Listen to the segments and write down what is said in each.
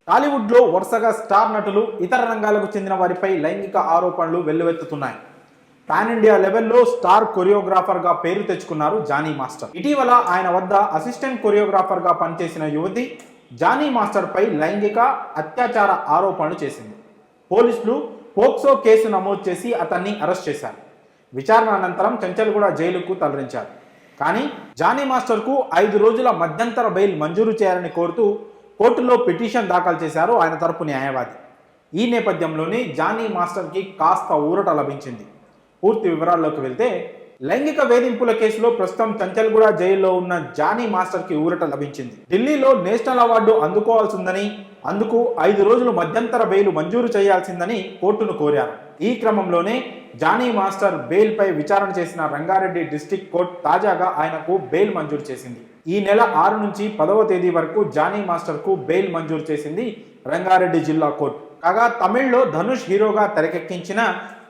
టాలీవుడ్లో వరుసగా స్టార్ నటులు ఇతర రంగాలకు చెందిన వారిపై లైంగిక ఆరోపణలు వెల్లువెత్తుతున్నాయి. పాన్ ఇండియా లెవెల్లో స్టార్ కొరియోగ్రాఫర్గా పేరు తెచ్చుకున్నారు జానీ మాస్టర్. ఇటీవల ఆయన వద్ద అసిస్టెంట్ కొరియోగ్రాఫర్గా పనిచేసిన యువతి జానీ మాస్టర్పై లైంగిక అత్యాచార ఆరోపణలు చేసింది. పోలీసులు పోక్సో కేసు నమోదు చేసి అతన్ని అరెస్ట్ చేశారు. విచారణ అనంతరం చెంచల్గూడ జైలుకు తరలించారు. కానీ జానీ మాస్టర్కు 5 రోజుల మధ్యంతర బెయిల్ మంజూరు చేయాలని కోరుతూ కోర్టులో పిటిషన్ దాఖలు చేశారు ఆయన తరపు న్యాయవాది. ఈ నేపథ్యంలోనే జానీ మాస్టర్కి కాస్త ఊరట లభించింది. పూర్తి వివరాల్లోకి వెళ్తే, లైంగిక వేధింపుల కేసులో ప్రస్తుతం చెంచల్గూడ జైల్లో ఉన్న జానీ మాస్టర్కి ఊరట లభించింది. ఢిల్లీలో నేషనల్ అవార్డు అందుకోవాల్సిందని, అందుకు 5 రోజులు మధ్యంతర బెయిల్ మంజూరు చేయాల్సిందని కోర్టును కోరారు. ఈ క్రమంలోనే జానీ మాస్టర్ బెయిల్పై విచారణ చేసిన రంగారెడ్డి డిస్టిక్ కోర్టు తాజాగా ఆయనకు బెయిల్ మంజూరు చేసింది. ఈ నెల 6 నుంచి 10వ తేదీ వరకు జానీ మాస్టర్కు బెయిల్ మంజూరు చేసింది రంగారెడ్డి జిల్లా కోర్టు. కాగా తమిళ్లో ధనుష్ హీరోగా తెరకెక్కించిన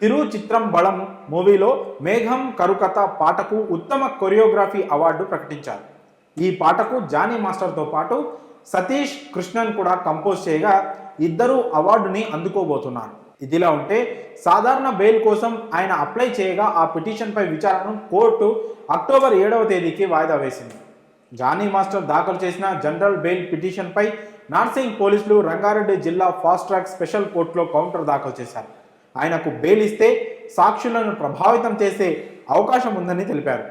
తిరు చిత్రం బళం మూవీలో మేఘం కరుకథ పాటకు ఉత్తమ కొరియోగ్రఫీ అవార్డు ప్రకటించారు. ఈ పాటకు జానీ మాస్టర్తో పాటు సతీష్ కృష్ణన్ కూడా కంపోజ్ చేయగా ఇద్దరు అవార్డుని అందుకోబోతున్నారు. ఇదిలా ఉంటే సాధారణ బెయిల్ కోసం ఆయన అప్లై చేయగా ఆ పిటిషన్పై విచారణను కోర్టు అక్టోబర్ 7వ తేదీకి వాయిదా వేసింది. జానీ మాస్టర్ దాఖలు చేసిన జనరల్ బెయిల్ పిటిషన్పై నార్సింగ్ పోలీసులు రంగారెడ్డి జిల్లా ఫాస్ట్ ట్రాక్ స్పెషల్ కోర్టులో కౌంటర్ దాఖలు చేశారు. ఆయనకు బెయిల్ ఇస్తే సాక్షులను ప్రభావితం చేసే అవకాశం ఉందని తెలిపారు.